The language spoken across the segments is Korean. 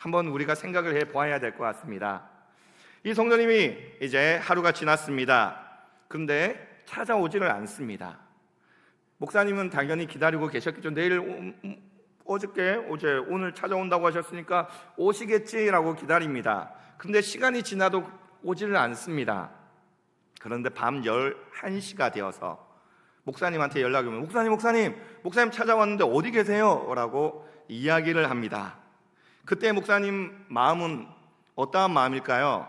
한번 우리가 생각을 해보아야 될 것 같습니다. 이 성도님이 이제 하루가 지났습니다. 그런데 찾아오지를 않습니다. 목사님은 당연히 기다리고 계셨겠죠. 내일, 어저께, 어제, 오늘 찾아온다고 하셨으니까 오시겠지라고 기다립니다. 그런데 시간이 지나도 오지를 않습니다. 그런데 밤 11시가 되어서 목사님한테 연락이 오면 목사님 찾아왔는데 어디 계세요? 라고 이야기를 합니다. 그때 목사님 마음은 어떠한 마음일까요?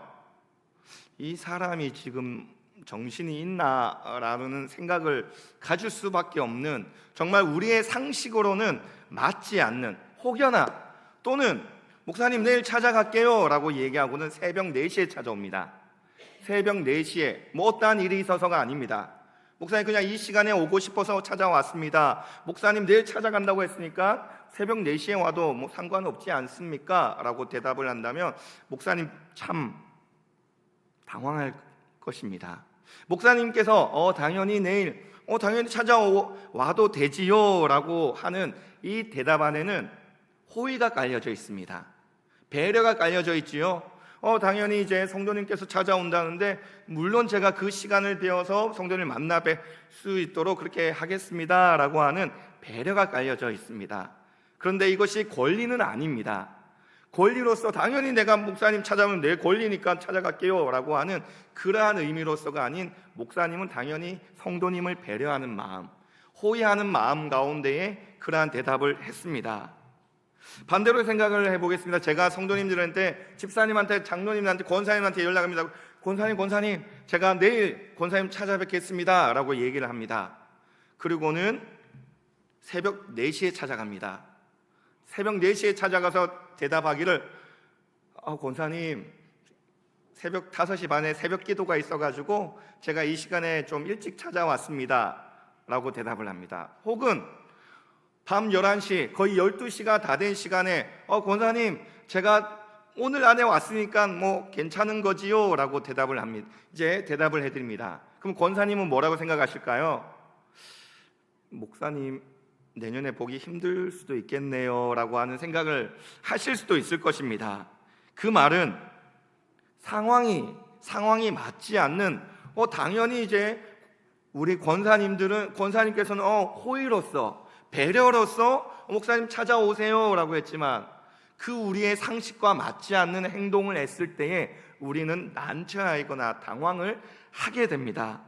이 사람이 지금 정신이 있나? 라는 생각을 가질 수밖에 없는, 정말 우리의 상식으로는 맞지 않는, 혹여나 또는 목사님 내일 찾아갈게요 라고 얘기하고는 새벽 4시에 찾아옵니다. 새벽 4시에 뭐 어떠한 일이 있어서가 아닙니다. 목사님 그냥 이 시간에 오고 싶어서 찾아왔습니다. 목사님 내일 찾아간다고 했으니까 새벽 4시에 와도 뭐 상관없지 않습니까? 라고 대답을 한다면 목사님 참 당황할 것입니다. 목사님께서 당연히 내일 당연히 찾아와도 되지요 라고 하는 이 대답 안에는 호의가 깔려져 있습니다. 배려가 깔려져 있지요. 당연히 이제 성도님께서 찾아온다는데 물론 제가 그 시간을 비워서 성도님을 만나 뵐 수 있도록 그렇게 하겠습니다 라고 하는 배려가 깔려져 있습니다. 그런데 이것이 권리는 아닙니다. 권리로서 당연히 내가 목사님 찾아오면 내 권리니까 찾아갈게요 라고 하는 그러한 의미로서가 아닌, 목사님은 당연히 성도님을 배려하는 마음, 호의하는 마음 가운데에 그러한 대답을 했습니다. 반대로 생각을 해보겠습니다. 제가 성도님들한테, 집사님한테, 장로님한테, 권사님한테 연락합니다. 권사님 제가 내일 권사님 찾아뵙겠습니다 라고 얘기를 합니다. 그리고는 새벽 4시에 찾아갑니다. 새벽 4시에 찾아가서 대답하기를 권사님 새벽 5시 반에 새벽 기도가 있어가지고 제가 이 시간에 좀 일찍 찾아왔습니다 라고 대답을 합니다. 혹은 밤 11시 거의 12시가 다 된 시간에 권사님 제가 오늘 안에 왔으니까 뭐 괜찮은 거지요 라고 대답을 합니다. 이제 대답을 해드립니다. 그럼 권사님은 뭐라고 생각하실까요? 목사님 내년에 보기 힘들 수도 있겠네요 라고 하는 생각을 하실 수도 있을 것입니다. 그 말은 상황이 맞지 않는, 당연히 이제 우리 권사님께서는 호의로서, 배려로서 목사님 찾아오세요 라고 했지만 그 우리의 상식과 맞지 않는 행동을 했을 때에 우리는 난처하거나 당황을 하게 됩니다.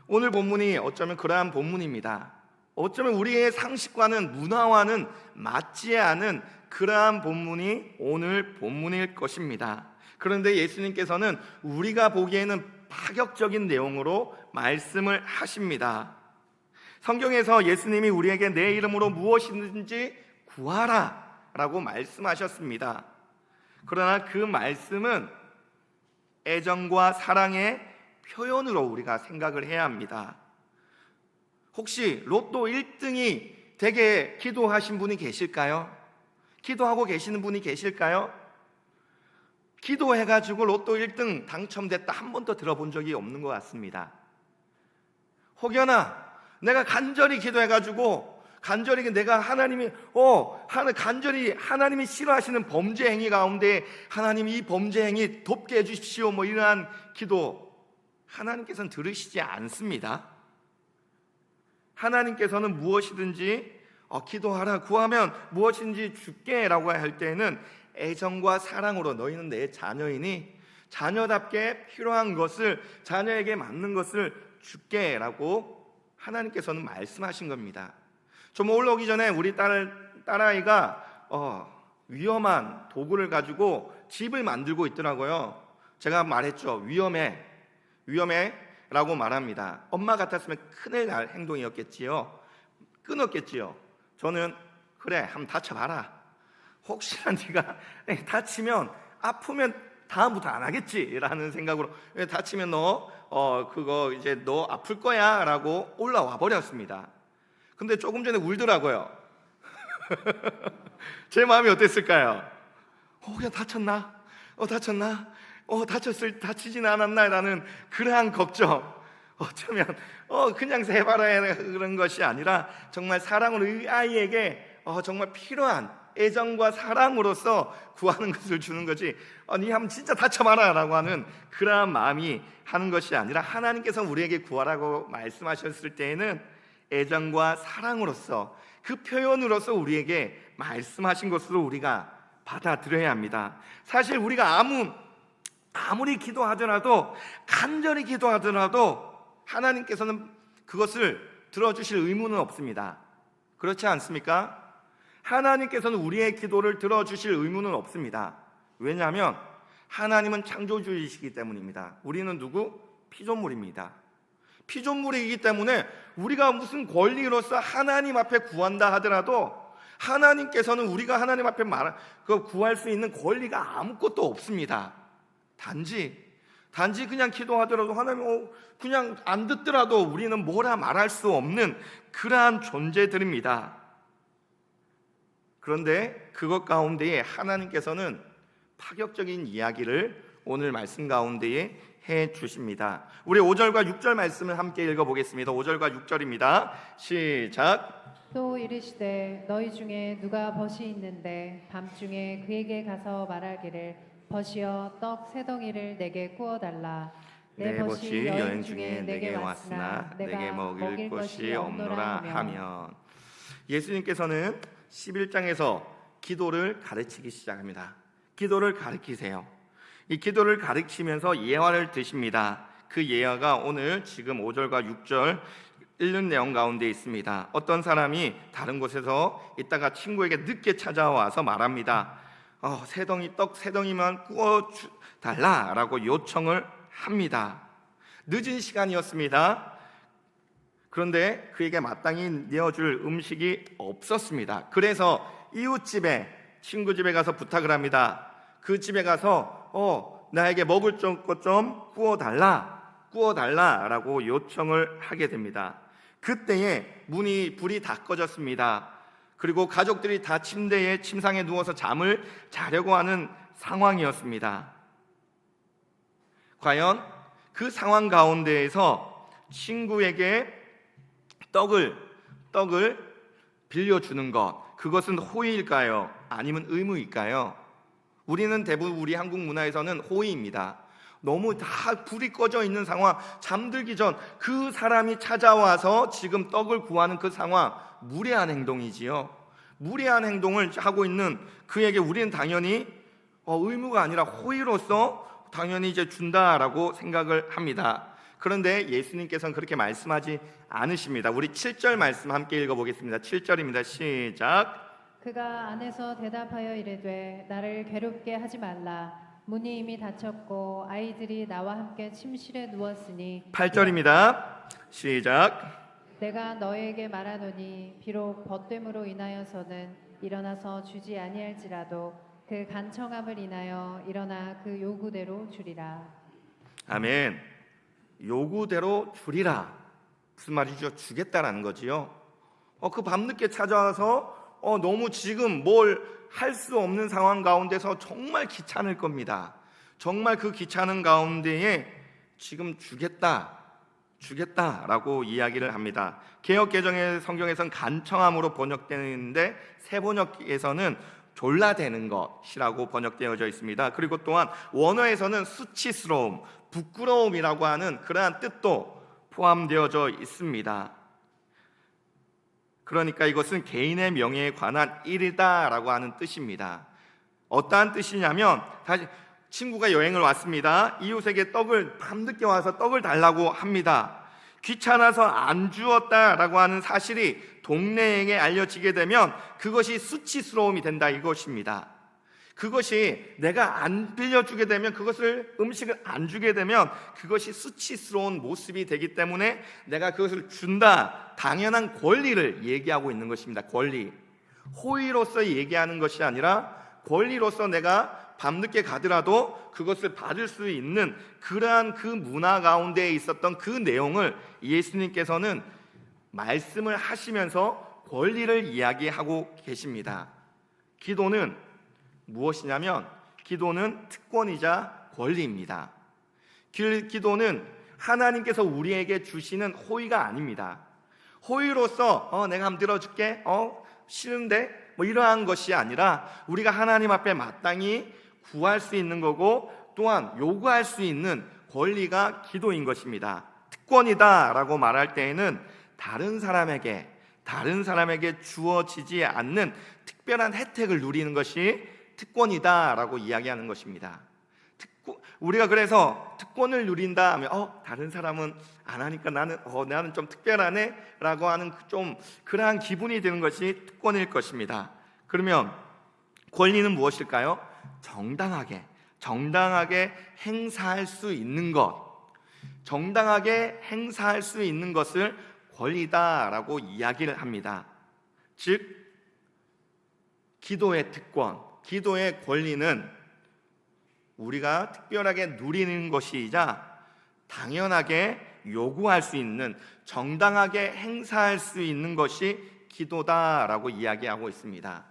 오늘 본문이 어쩌면 그러한 본문입니다. 어쩌면 우리의 상식과는, 문화와는 맞지 않은 그러한 본문이 오늘 본문일 것입니다. 그런데 예수님께서는 우리가 보기에는 파격적인 내용으로 말씀을 하십니다. 성경에서 예수님이 우리에게 내 이름으로 무엇이든지 구하라 라고 말씀하셨습니다. 그러나 그 말씀은 애정과 사랑의 표현으로 우리가 생각을 해야 합니다. 혹시 로또 1등이 되게 기도하신 분이 계실까요? 기도하고 계시는 분이 계실까요? 기도해가지고 로또 1등 당첨됐다 한 번도 들어본 적이 없는 것 같습니다. 혹여나 내가 간절히 기도해가지고 간절히 내가 간절히 하나님이 싫어하시는 범죄 행위 가운데 하나님 이 범죄 행위 돕게 해주십시오 뭐 이러한 기도 하나님께서는 들으시지 않습니다. 하나님께서는 무엇이든지 기도하라, 구하면 무엇인지 줄게 라고 할 때는 애정과 사랑으로 너희는 내 자녀이니 자녀답게 필요한 것을, 자녀에게 맞는 것을 줄게 라고 하나님께서는 말씀하신 겁니다. 좀 올라오기 전에 우리 딸아이가 위험한 도구를 가지고 집을 만들고 있더라고요. 제가 말했죠. 위험해 라고 말합니다. 엄마 같았으면 큰일 날 행동이었겠지요. 끊었겠지요. 저는 그래 한번 다쳐봐라. 혹시나 네가 다치면, 아프면 다음부터 안 하겠지라는 생각으로, 다치면 그거 이제 너 아플 거야 라고 올라와 버렸습니다. 근데 조금 전에 울더라고요. 제 마음이 어땠을까요? 그냥 다쳤나? 다치진 않았나? 라는 그러한 걱정. 어쩌면 그냥 해봐라 그런 것이 아니라 정말 사랑으로 이 아이에게 정말 필요한 애정과 사랑으로서 구하는 것을 주는 거지, 네 하면 진짜 다쳐봐라 라고 하는 그러한 마음이 하는 것이 아니라, 하나님께서 우리에게 구하라고 말씀하셨을 때에는 애정과 사랑으로서, 그 표현으로서 우리에게 말씀하신 것으로 우리가 받아들여야 합니다. 사실 우리가 아무리 기도하더라도, 간절히 기도하더라도 하나님께서는 그것을 들어주실 의무는 없습니다. 그렇지 않습니까? 하나님께서는 우리의 기도를 들어주실 의무는 없습니다. 왜냐하면 하나님은 창조주이시기 때문입니다. 우리는 누구? 피조물입니다. 피조물이기 때문에 우리가 무슨 권리로서 하나님 앞에 구한다 하더라도 하나님께서는 우리가 하나님 앞에 구할 수 있는 권리가 아무것도 없습니다. 단지 그냥 기도하더라도 하나님 그냥 안 듣더라도 우리는 뭐라 말할 수 없는 그러한 존재들입니다. 그런데 그것 가운데에 하나님께서는 파격적인 이야기를 오늘 말씀 가운데에 해 주십니다. 우리 5절과 6절 말씀을 함께 읽어보겠습니다. 5절과 6절입니다. 시작. 또 이르시되 너희 중에 누가 벗이 있는데 밤중에 그에게 가서 말하기를 벗이여 떡 세 덩이를 내게 구워 달라. 내 벗이 여행 중에 내게 왔으나 내게 먹일 것이 없노라 하면, 예수님께서는 11장에서 기도를 가르치기 시작합니다. 기도를 가르치세요. 이 기도를 가르치면서 예화를 드십니다. 그 예화가 오늘 지금 5절과 6절 읽는 내용 가운데 있습니다. 어떤 사람이 다른 곳에서 있다가 친구에게 늦게 찾아와서 말합니다. 떡 세 덩이만 구워 달라라고 요청을 합니다. 늦은 시간이었습니다. 그런데 그에게 마땅히 내어줄 음식이 없었습니다. 그래서 이웃집에, 친구 집에 가서 부탁을 합니다. 그 집에 가서 나에게 먹을 것 좀 구워달라라고 요청을 하게 됩니다. 그때에 불이 다 꺼졌습니다. 그리고 가족들이 다 침상에 누워서 잠을 자려고 하는 상황이었습니다. 과연 그 상황 가운데에서 친구에게 떡을 빌려주는 것, 그것은 호의일까요? 아니면 의무일까요? 우리는 대부분 우리 한국 문화에서는 호의입니다. 너무 다 불이 꺼져 있는 상황, 잠들기 전 그 사람이 찾아와서 지금 떡을 구하는 그 상황, 무례한 행동이지요. 무례한 행동을 하고 있는 그에게 우리는 당연히 의무가 아니라 호의로서 당연히 이제 준다라고 생각을 합니다. 그런데 예수님께서는 그렇게 말씀하지 않으십니다. 우리 7절 말씀 함께 읽어보겠습니다. 7절입니다. 시작. 그가 안에서 대답하여 이르되 나를 괴롭게 하지 말라. 문이 이미 닫혔고 아이들이 나와 함께 침실에 누웠으니. 8절입니다. 시작. 내가 너에게 말하노니 비록 벗됨으로 인하여서는 일어나서 주지 아니할지라도 그 간청함을 인하여 일어나 그 요구대로 주리라. 아멘. 요구대로 주리라. 무슨 말이죠? 주겠다라는 거지요. 그 밤늦게 찾아와서 너무 지금 뭘 할 수 없는 상황 가운데서 정말 귀찮을 겁니다. 정말 그 귀찮은 가운데에 지금 주겠다라고 이야기를 합니다. 개역개정의 성경에서는 간청함으로 번역되는데 새 번역에서는 졸라대는 것이라고 번역되어져 있습니다. 그리고 또한 원어에서는 수치스러움, 부끄러움이라고 하는 그러한 뜻도 포함되어져 있습니다. 그러니까 이것은 개인의 명예에 관한 일이다라고 하는 뜻입니다. 어떠한 뜻이냐면, 다시 친구가 여행을 왔습니다. 이웃에게 밤늦게 와서 떡을 달라고 합니다. 귀찮아서 안 주었다라고 하는 사실이 동네에게 알려지게 되면 그것이 수치스러움이 된다, 이것입니다. 그것이 내가 안 빌려주게 되면, 음식을 안 주게 되면 그것이 수치스러운 모습이 되기 때문에 내가 그것을 준다, 당연한 권리를 얘기하고 있는 것입니다. 권리. 호의로서 얘기하는 것이 아니라 권리로서 내가 밤늦게 가더라도 그것을 받을 수 있는 그러한 그 문화 가운데에 있었던 그 내용을 예수님께서는 말씀을 하시면서 권리를 이야기하고 계십니다. 기도는 무엇이냐면, 기도는 특권이자 권리입니다. 기도는 하나님께서 우리에게 주시는 호의가 아닙니다. 호의로서 내가 한번 들어줄게, 싫은데 뭐 이러한 것이 아니라 우리가 하나님 앞에 마땅히 구할 수 있는 거고 또한 요구할 수 있는 권리가 기도인 것입니다. 특권이다라고 말할 때에는 다른 사람에게 주어지지 않는 특별한 혜택을 누리는 것이 특권이다라고 이야기하는 것입니다. 우리가 그래서 특권을 누린다 하면 다른 사람은 안 하니까 나는 좀 특별하네 라고 하는 좀 그러한 기분이 드는 것이 특권일 것입니다. 그러면 권리는 무엇일까요? 정당하게 행사할 수 있는 것, 정당하게 행사할 수 있는 것을 권리다라고 이야기를 합니다. 즉 기도의 특권, 기도의 권리는 우리가 특별하게 누리는 것이자 당연하게 요구할 수 있는, 정당하게 행사할 수 있는 것이 기도다라고 이야기하고 있습니다.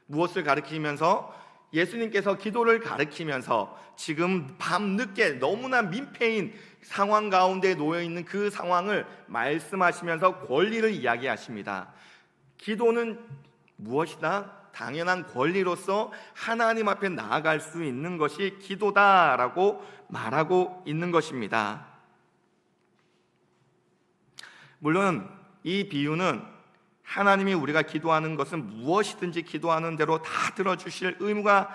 무엇을 가르치면서? 예수님께서 기도를 가르치면서 지금 밤늦게 너무나 민폐인 상황 가운데 놓여 있는 그 상황을 말씀하시면서 권리를 이야기하십니다. 기도는 무엇이다? 당연한 권리로서 하나님 앞에 나아갈 수 있는 것이 기도다라고 말하고 있는 것입니다. 물론 이 비유는 하나님이 우리가 기도하는 것은 무엇이든지 기도하는 대로 다 들어주실 의무가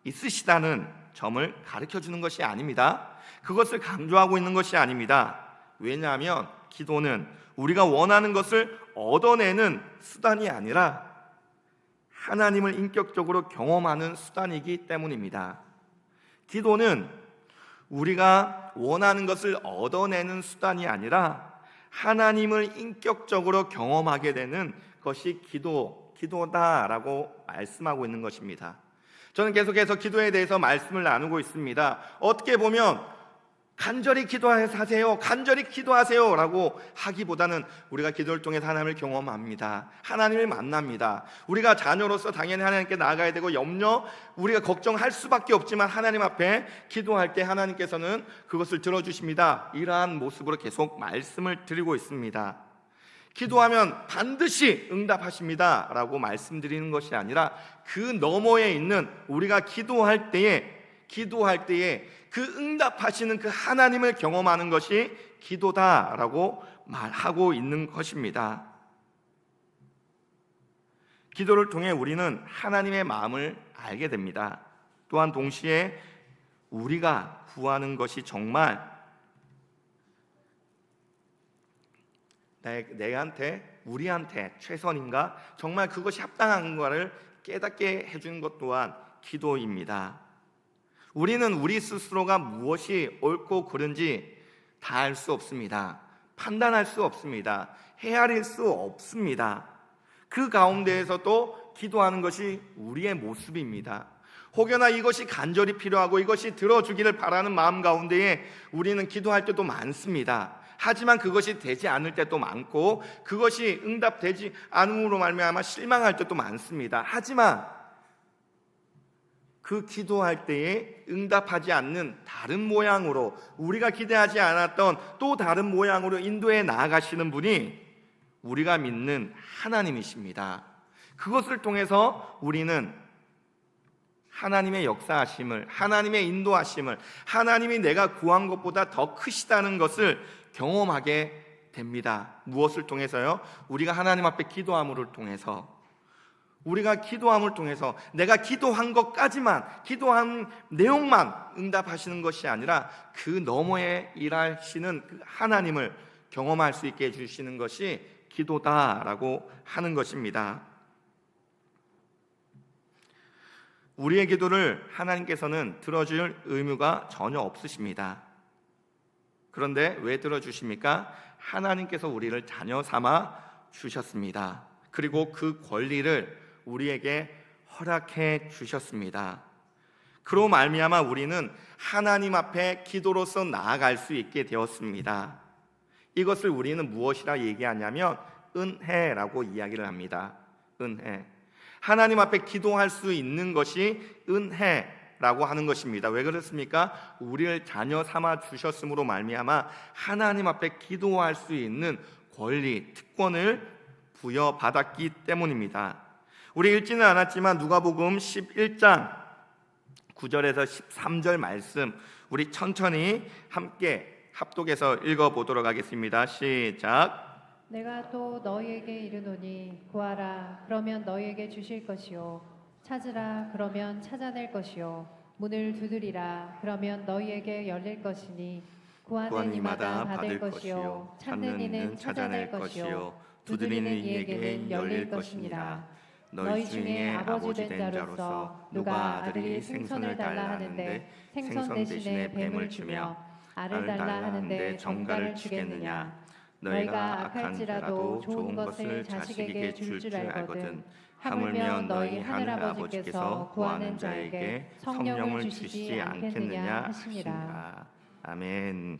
있으시다는 점을 가르쳐주는 것이 아닙니다. 그것을 강조하고 있는 것이 아닙니다. 왜냐하면 기도는 우리가 원하는 것을 얻어내는 수단이 아니라 하나님을 인격적으로 경험하는 수단이기 때문입니다. 기도는 우리가 원하는 것을 얻어내는 수단이 아니라 하나님을 인격적으로 경험하게 되는 것이 기도다라고 말씀하고 있는 것입니다. 저는 계속해서 기도에 대해서 말씀을 나누고 있습니다. 어떻게 보면 간절히 기도하세요, 간절히 기도하세요 라고 하기보다는 우리가 기도를 통해서 하나님을 경험합니다. 하나님을 만납니다. 우리가 자녀로서 당연히 하나님께 나아가야 되고 우리가 걱정할 수밖에 없지만 하나님 앞에 기도할 때 하나님께서는 그것을 들어주십니다. 이러한 모습으로 계속 말씀을 드리고 있습니다. 기도하면 반드시 응답하십니다 라고 말씀드리는 것이 아니라 그 너머에 있는 우리가 기도할 때에 그 응답하시는 그 하나님을 경험하는 것이 기도다라고 말하고 있는 것입니다. 기도를 통해 우리는 하나님의 마음을 알게 됩니다. 또한 동시에 우리가 구하는 것이 정말 우리한테 최선인가, 정말 그것이 합당한가를 깨닫게 해주는 것 또한 기도입니다. 우리는 우리 스스로가 무엇이 옳고 그른지 다 알 수 없습니다. 판단할 수 없습니다. 헤아릴 수 없습니다. 그 가운데에서도 기도하는 것이 우리의 모습입니다. 혹여나 이것이 간절히 필요하고 이것이 들어주기를 바라는 마음 가운데에 우리는 기도할 때도 많습니다. 하지만 그것이 되지 않을 때도 많고 그것이 응답되지 않음으로 말미암아 실망할 때도 많습니다. 하지만 그 기도할 때에 응답하지 않는 다른 모양으로, 우리가 기대하지 않았던 또 다른 모양으로 인도해 나아가시는 분이 우리가 믿는 하나님이십니다. 그것을 통해서 우리는 하나님의 역사하심을, 하나님의 인도하심을, 하나님이 내가 구한 것보다 더 크시다는 것을 경험하게 됩니다. 무엇을 통해서요? 우리가 하나님 앞에 기도함을 통해서, 내가 기도한 것까지만, 기도한 내용만 응답하시는 것이 아니라 그 너머에 일하시는 그 하나님을 경험할 수 있게 해주시는 것이 기도다라고 하는 것입니다. 우리의 기도를 하나님께서는 들어줄 의무가 전혀 없으십니다. 그런데 왜 들어주십니까? 하나님께서 우리를 자녀 삼아 주셨습니다. 그리고 그 권리를 우리에게 허락해 주셨습니다. 그로 말미암아 우리는 하나님 앞에 기도로서 나아갈 수 있게 되었습니다. 이것을 우리는 무엇이라 얘기하냐면 은혜라고 이야기를 합니다. 은혜. 하나님 앞에 기도할 수 있는 것이 은혜라고 하는 것입니다. 왜 그렇습니까? 우리를 자녀 삼아 주셨으므로 말미암아 하나님 앞에 기도할 수 있는 권리, 특권을 부여받았기 때문입니다. 우리 읽지는 않았지만 누가복음 11장 9절에서 13절 말씀 우리 천천히 함께 합독해서 읽어보도록 하겠습니다. 시작. 내가 또 너희에게 이르노니 구하라 그러면 너희에게 주실 것이요 찾으라 그러면 찾아낼 것이요 문을 두드리라 그러면 너희에게 열릴 것이니 구하는 이마다 받을 것이요 찾는 이는 찾아낼 것이요 두드리는 이에게는 열릴 것이니라. 너희 중에 아버지 된 자로서 누가 아들이 생선을 달라 하는데 생선 대신에 뱀을 주며 알을 달라 하는데 정갈을 주겠느냐. 너희가 악할지라도 좋은 것을 자식에게 줄 줄 알거든 하물며 너희 하늘 아버지께서 구하는 자에게 성령을 주시지 않겠느냐 하시니라. 아멘.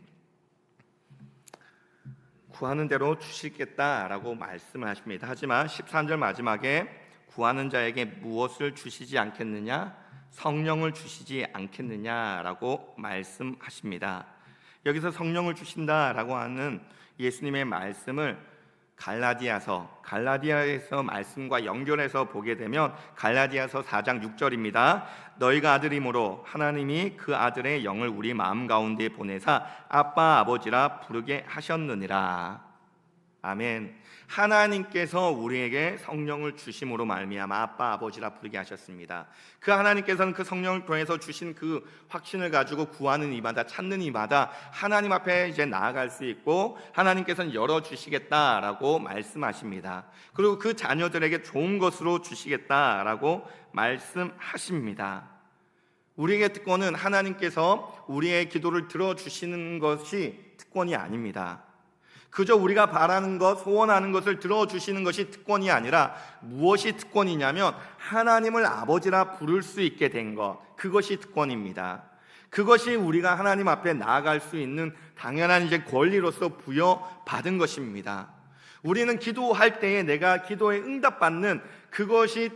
구하는 대로 주시겠다라고 말씀을 하십니다. 하지만 13절 마지막에 구하는 자에게 무엇을 주시지 않겠느냐? 성령을 주시지 않겠느냐라고 말씀하십니다. 여기서 성령을 주신다라고 하는 예수님의 말씀을 갈라디아에서 말씀과 연결해서 보게 되면 갈라디아서 4장 6절입니다. 너희가 아들이므로 하나님이 그 아들의 영을 우리 마음 가운데 보내사 아빠 아버지라 부르게 하셨느니라. 아멘. 하나님께서 우리에게 성령을 주심으로 말미암아 아빠 아버지라 부르게 하셨습니다. 그 하나님께서는 그 성령을 통해서 주신 그 확신을 가지고 구하는 이마다 찾는 이마다 하나님 앞에 이제 나아갈 수 있고 하나님께서는 열어주시겠다라고 말씀하십니다. 그리고 그 자녀들에게 좋은 것으로 주시겠다라고 말씀하십니다. 우리에게 특권은 하나님께서 우리의 기도를 들어주시는 것이 특권이 아닙니다. 그저 우리가 바라는 것, 소원하는 것을 들어주시는 것이 특권이 아니라 무엇이 특권이냐면 하나님을 아버지라 부를 수 있게 된 것, 그것이 특권입니다. 그것이 우리가 하나님 앞에 나아갈 수 있는 당연한 이제 권리로서 부여받은 것입니다. 우리는 기도할 때에 내가 기도에 응답받는 그것이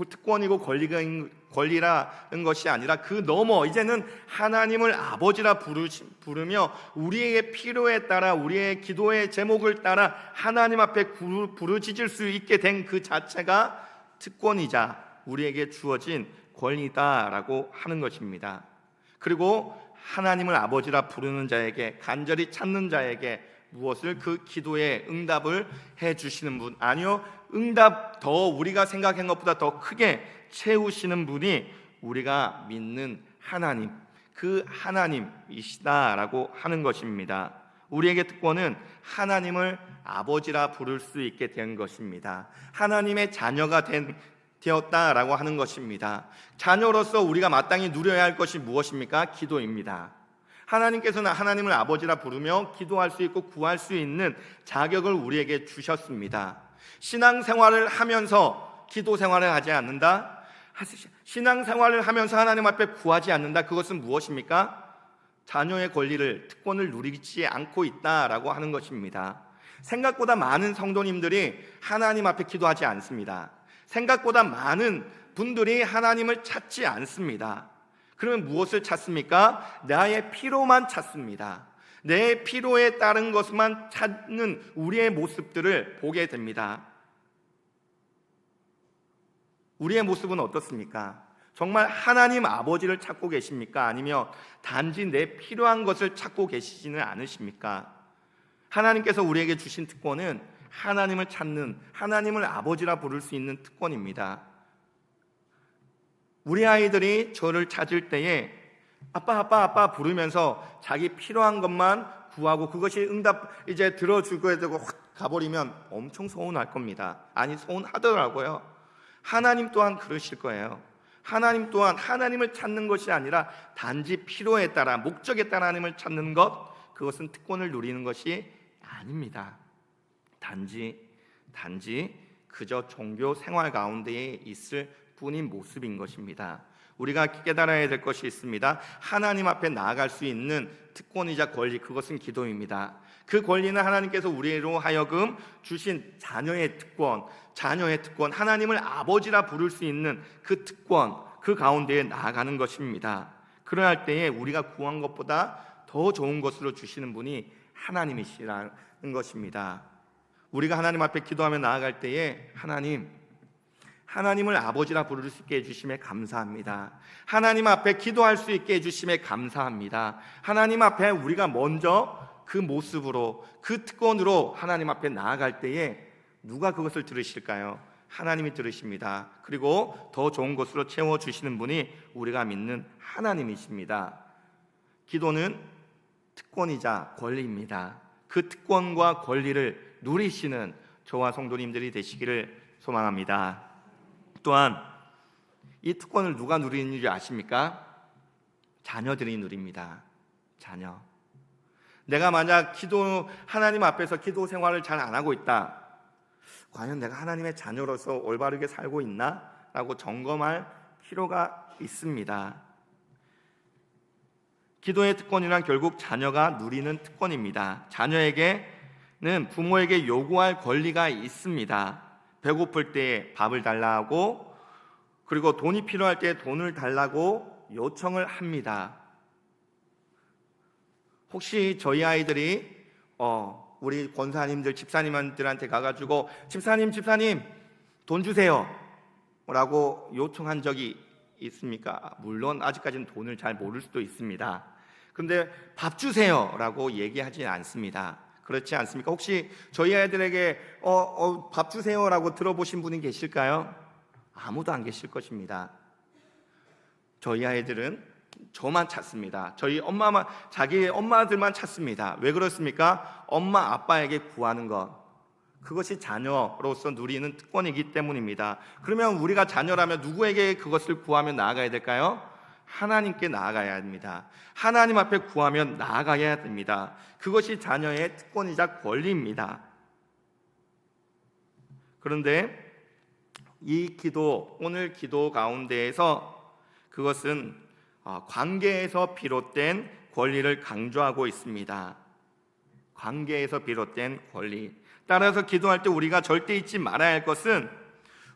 특권이고 권리라는 것이 아니라 그 넘어 이제는 하나님을 아버지라 부르며 우리의 필요에 따라 우리의 기도의 제목을 따라 하나님 앞에 부르짖을 수 있게 된 그 자체가 특권이자 우리에게 주어진 권리다라고 하는 것입니다. 그리고 하나님을 아버지라 부르는 자에게 간절히 찾는 자에게 무엇을 그 기도에 응답을 해 주시는 분, 아니요 응답 더 우리가 생각한 것보다 더 크게 채우시는 분이 우리가 믿는 하나님, 그 하나님이시다라고 하는 것입니다. 우리에게 특권은 하나님을 아버지라 부를 수 있게 된 것입니다. 하나님의 자녀가 되었다라고 하는 것입니다. 자녀로서 우리가 마땅히 누려야 할 것이 무엇입니까? 기도입니다. 하나님께서는 하나님을 아버지라 부르며 기도할 수 있고 구할 수 있는 자격을 우리에게 주셨습니다. 신앙생활을 하면서 기도 생활을 하지 않는다? 신앙생활을 하면서 하나님 앞에 구하지 않는다? 그것은 무엇입니까? 자녀의 권리를, 특권을 누리지 않고 있다라고 하는 것입니다. 생각보다 많은 성도님들이 하나님 앞에 기도하지 않습니다. 생각보다 많은 분들이 하나님을 찾지 않습니다. 그러면 무엇을 찾습니까? 나의 필요만 찾습니다. 내 필요에 따른 것만 찾는 우리의 모습들을 보게 됩니다. 우리의 모습은 어떻습니까? 정말 하나님 아버지를 찾고 계십니까? 아니면 단지 내 필요한 것을 찾고 계시지는 않으십니까? 하나님께서 우리에게 주신 특권은 하나님을 찾는, 하나님을 아버지라 부를 수 있는 특권입니다. 우리 아이들이 저를 찾을 때에 아빠 아빠 아빠 부르면서 자기 필요한 것만 구하고 그것이 응답 이제 들어주고 되고 확 가버리면 엄청 서운할 겁니다. 아니 서운하더라고요. 하나님 또한 그러실 거예요. 하나님 또한 하나님을 찾는 것이 아니라 단지 필요에 따라 목적에 따라 하나님을 찾는 것, 그것은 특권을 누리는 것이 아닙니다. 단지 그저 종교 생활 가운데에 있을 뿐인 모습인 것입니다. 우리가 깨달아야 될 것이 있습니다. 하나님 앞에 나아갈 수 있는 특권이자 권리, 그것은 기도입니다. 그 권리는 하나님께서 우리로 하여금 주신 자녀의 특권, 하나님을 아버지라 부를 수 있는 그 특권, 그 가운데에 나아가는 것입니다. 그러할 때에 우리가 구한 것보다 더 좋은 것으로 주시는 분이 하나님이시라는 것입니다. 우리가 하나님 앞에 기도하며 나아갈 때에 하나님, 하나님을 아버지라 부를 수 있게 해주심에 감사합니다. 하나님 앞에 기도할 수 있게 해주심에 감사합니다. 하나님 앞에 우리가 먼저 그 모습으로, 그 특권으로 하나님 앞에 나아갈 때에 누가 그것을 들으실까요? 하나님이 들으십니다. 그리고 더 좋은 것으로 채워주시는 분이 우리가 믿는 하나님이십니다. 기도는 특권이자 권리입니다. 그 특권과 권리를 누리시는 저와 성도님들이 되시기를 소망합니다. 또한 이 특권을 누가 누리는지 아십니까? 자녀들이 누립니다. 자녀. 내가 만약 하나님 앞에서 기도 생활을 잘 안 하고 있다. 과연 내가 하나님의 자녀로서 올바르게 살고 있나? 라고 점검할 필요가 있습니다. 기도의 특권이란 결국 자녀가 누리는 특권입니다. 자녀에게는 부모에게 요구할 권리가 있습니다. 배고플 때 밥을 달라 하고, 그리고 돈이 필요할 때 돈을 달라고 요청을 합니다. 혹시 저희 아이들이 우리 권사님들, 집사님들한테 가가지고 집사님 돈 주세요 라고 요청한 적이 있습니까? 물론 아직까지는 돈을 잘 모를 수도 있습니다. 그런데 밥 주세요 라고 얘기하지 않습니다. 그렇지 않습니까? 혹시 저희 아이들에게 밥 주세요 라고 들어보신 분이 계실까요? 아무도 안 계실 것입니다. 저희 아이들은 저만 찾습니다. 자기 엄마들만 찾습니다. 왜 그렇습니까? 엄마 아빠에게 구하는 것, 그것이 자녀로서 누리는 특권이기 때문입니다. 그러면 우리가 자녀라면 누구에게 그것을 구하며 나아가야 될까요? 하나님께 나아가야 합니다. 하나님 앞에 구하며 나아가야 됩니다. 그것이 자녀의 특권이자 권리입니다. 그런데 오늘 기도 가운데에서 그것은 관계에서 비롯된 권리를 강조하고 있습니다. 관계에서 비롯된 권리. 따라서 기도할 때 우리가 절대 잊지 말아야 할 것은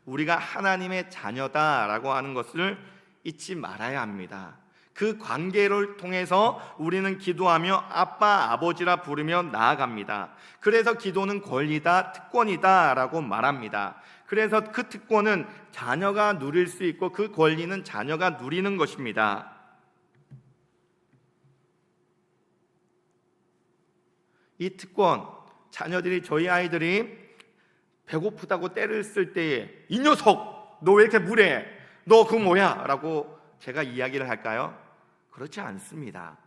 우리가 하나님의 자녀다라고 하는 것을 잊지 말아야 합니다. 그 관계를 통해서 우리는 기도하며 아빠, 아버지라 부르며 나아갑니다. 그래서 기도는 권리다, 특권이다라고 말합니다. 그래서 그 특권은 자녀가 누릴 수 있고 그 권리는 자녀가 누리는 것입니다. 이 특권, 저희 아이들이 배고프다고 때를 쓸 때에 이 녀석 너 왜 이렇게 무례해? 너 그거 뭐야? 라고 제가 이야기를 할까요? 그렇지 않습니다.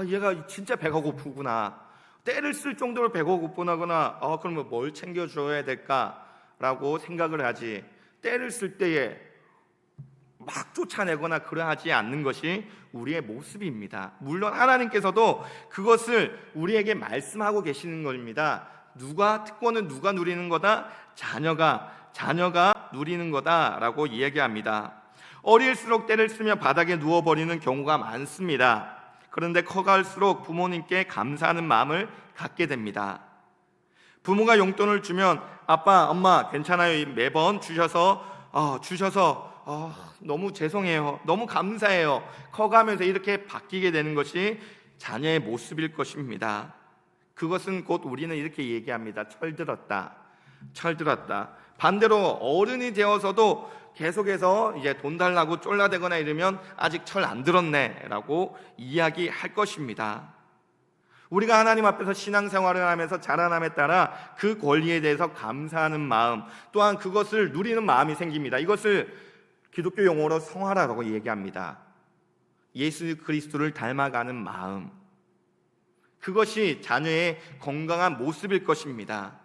얘가 진짜 배가 고프구나. 때를 쓸 정도로 배가 고프구나. 그러면 뭘 챙겨줘야 될까라고 생각을 하지. 때를 쓸 때에 막 쫓아내거나 그러하지 않는 것이 우리의 모습입니다. 물론 하나님께서도 그것을 우리에게 말씀하고 계시는 겁니다. 특권은 누가 누리는 거다? 자녀가 누리는 거다라고 이야기합니다. 어릴수록 때를 쓰며 바닥에 누워버리는 경우가 많습니다. 그런데 커갈수록 부모님께 감사하는 마음을 갖게 됩니다. 부모가 용돈을 주면 아빠, 엄마 괜찮아요. 매번 주셔서 너무 죄송해요. 너무 감사해요. 커가면서 이렇게 바뀌게 되는 것이 자녀의 모습일 것입니다. 그것은 곧 우리는 이렇게 얘기합니다. 철들었다. 반대로 어른이 되어서도 계속해서 이제 돈 달라고 쫄라대거나 이러면 아직 철 안 들었네 라고 이야기할 것입니다. 우리가 하나님 앞에서 신앙생활을 하면서 자라남에 따라 그 권리에 대해서 감사하는 마음, 또한 그것을 누리는 마음이 생깁니다. 이것을 기독교 용어로 성화라고 얘기합니다. 예수 그리스도를 닮아가는 마음, 그것이 자녀의 건강한 모습일 것입니다.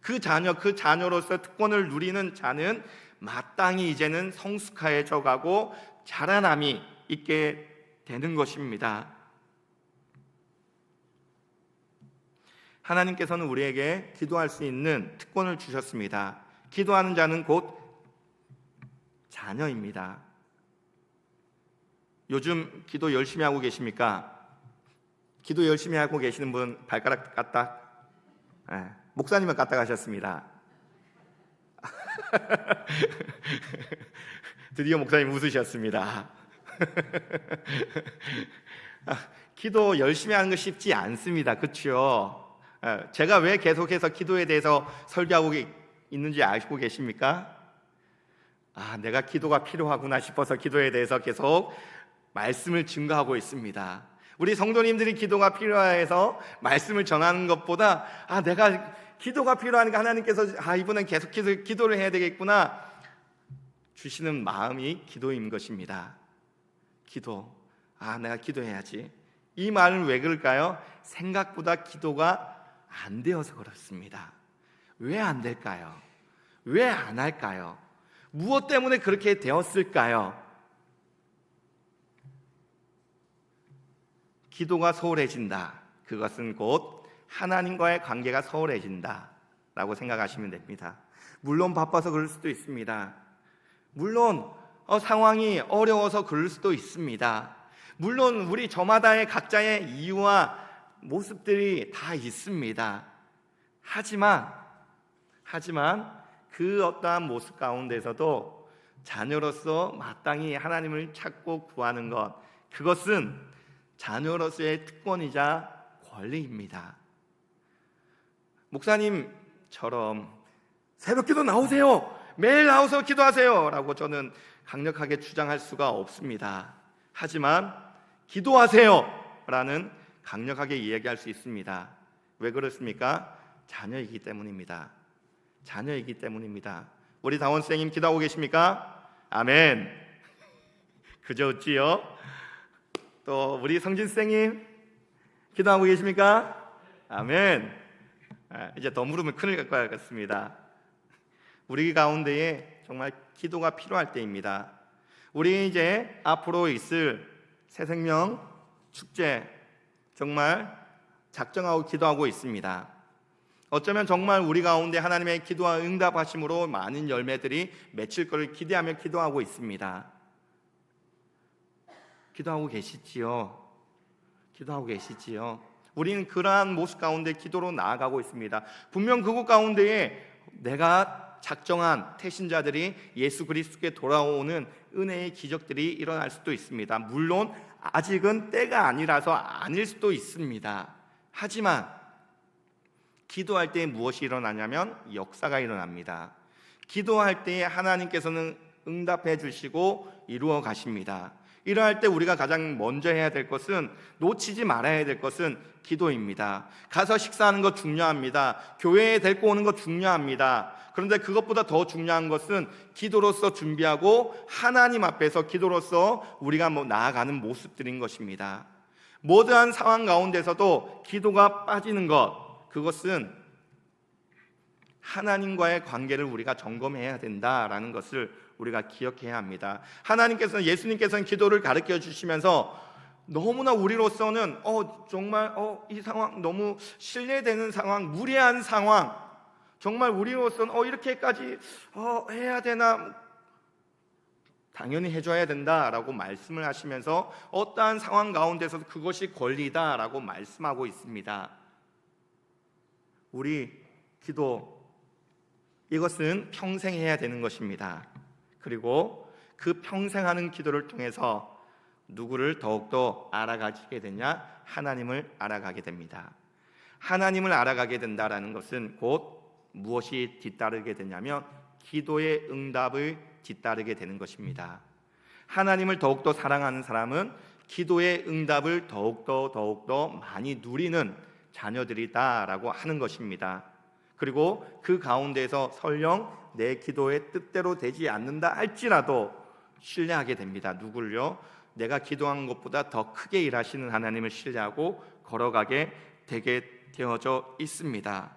그 자녀로서 특권을 누리는 자는 마땅히 이제는 성숙해져 가고 자라남이 있게 되는 것입니다. 하나님께서는 우리에게 기도할 수 있는 특권을 주셨습니다. 기도하는 자는 곧 자녀입니다. 요즘 기도 열심히 하고 계십니까? 기도 열심히 하고 계시는 분 발가락 까딱. 목사님은 까딱 하셨습니다. 드디어 목사님 웃으셨습니다. 기도 열심히 하는 거 쉽지 않습니다. 그렇죠? 제가 왜 계속해서 기도에 대해서 설교하고 있는지 알고 계십니까? 내가 기도가 필요하구나 싶어서 기도에 대해서 계속 말씀을 증거하고 있습니다. 우리 성도님들이 기도가 필요해서 말씀을 전하는 것보다 내가 기도가 필요하니까 하나님께서 이분은 계속 기도를 해야 되겠구나 주시는 마음이 기도인 것입니다. 기도, 내가 기도해야지. 이 말은 왜 그럴까요? 생각보다 기도가 안 되어서 그렇습니다. 왜 안 될까요? 왜 안 할까요? 무엇 때문에 그렇게 되었을까요? 기도가 소홀해진다. 그것은 곧 하나님과의 관계가 소홀해진다 라고 생각하시면 됩니다. 물론 바빠서 그럴 수도 있습니다. 물론 상황이 어려워서 그럴 수도 있습니다. 물론 우리 저마다의 각자의 이유와 모습들이 다 있습니다. 하지만 그 어떠한 모습 가운데서도 자녀로서 마땅히 하나님을 찾고 구하는 것, 그것은 자녀로서의 특권이자 권리입니다. 목사님처럼 새벽기도 나오세요, 매일 나와서 기도하세요 라고 저는 강력하게 주장할 수가 없습니다. 하지만 기도하세요 라는 강력하게 이야기할 수 있습니다. 왜 그렇습니까? 자녀이기 때문입니다. 자녀이기 때문입니다. 우리 다원쌤님 기도하고 계십니까? 아멘. 그저 어찌요? 또 우리 성진쌤님 기도하고 계십니까? 아멘. 이제 더 물으면 큰일 날 것 같습니다. 우리 가운데에 정말 기도가 필요할 때입니다. 우리 이제 앞으로 있을 새생명 축제 정말 작정하고 기도하고 있습니다. 어쩌면 정말 우리 가운데 하나님의 기도와 응답하심으로 많은 열매들이 맺힐 것을 기대하며 기도하고 있습니다. 기도하고 계시지요? 기도하고 계시지요? 우리는 그러한 모습 가운데 기도로 나아가고 있습니다. 분명 그곳 가운데에 내가 작정한 태신자들이 예수 그리스도께 돌아오는 은혜의 기적들이 일어날 수도 있습니다. 물론 아직은 때가 아니라서 아닐 수도 있습니다. 하지만 기도할 때 무엇이 일어나냐면 역사가 일어납니다. 기도할 때 하나님께서는 응답해 주시고 이루어 가십니다. 이러할 때 우리가 가장 먼저 해야 될 것은, 놓치지 말아야 될 것은 기도입니다. 가서 식사하는 것 중요합니다. 교회에 데리고 오는 것 중요합니다. 그런데 그것보다 더 중요한 것은 기도로서 준비하고 하나님 앞에서 기도로서 우리가 나아가는 모습들인 것입니다. 모든 상황 가운데서도 기도가 빠지는 것, 그것은 하나님과의 관계를 우리가 점검해야 된다라는 것을 우리가 기억해야 합니다. 예수님께서는 기도를 가르쳐 주시면서 너무나 우리로서는 정말 이 상황 너무 신뢰되는 상황, 무례한 상황, 정말 우리로서는 이렇게까지 해야 되나, 당연히 해줘야 된다라고 말씀을 하시면서 어떠한 상황 가운데서도 그것이 권리다라고 말씀하고 있습니다. 우리 기도, 이것은 평생 해야 되는 것입니다. 그리고 그 평생 하는 기도를 통해서 누구를 더욱더 알아가게 되냐? 하나님을 알아가게 됩니다. 하나님을 알아가게 된다라는 것은 곧 무엇이 뒤따르게 되냐면 기도의 응답을 뒤따르게 되는 것입니다. 하나님을 더욱더 사랑하는 사람은 기도의 응답을 더욱더 많이 누리는 자녀들이다라고 하는 것입니다. 그리고 그 가운데서 설령 내 기도의 뜻대로 되지 않는다 할지라도 신뢰하게 됩니다. 누굴요? 내가 기도한 것보다 더 크게 일하시는 하나님을 신뢰하고 걸어가게 되게 되어져 있습니다.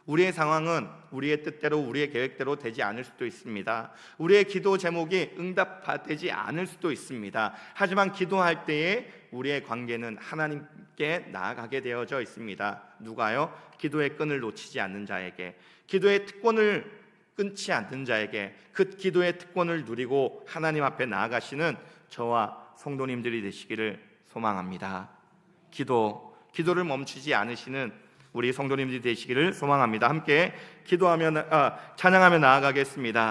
우리의 상황은 우리의 뜻대로, 우리의 계획대로 되지 않을 수도 있습니다. 우리의 기도 제목이 응답되지 않을 수도 있습니다. 하지만 기도할 때에 우리의 관계는 하나님께 나아가게 되어져 있습니다. 누가요? 기도의 끈을 놓치지 않는 자에게, 기도의 특권을 끊지 않는 자에게, 그 기도의 특권을 누리고 하나님 앞에 나아가시는 저와 성도님들이 되시기를 소망합니다. 기도를 멈추지 않으시는 우리 성도님들이 되시기를 소망합니다. 함께 찬양하며 나아가겠습니다.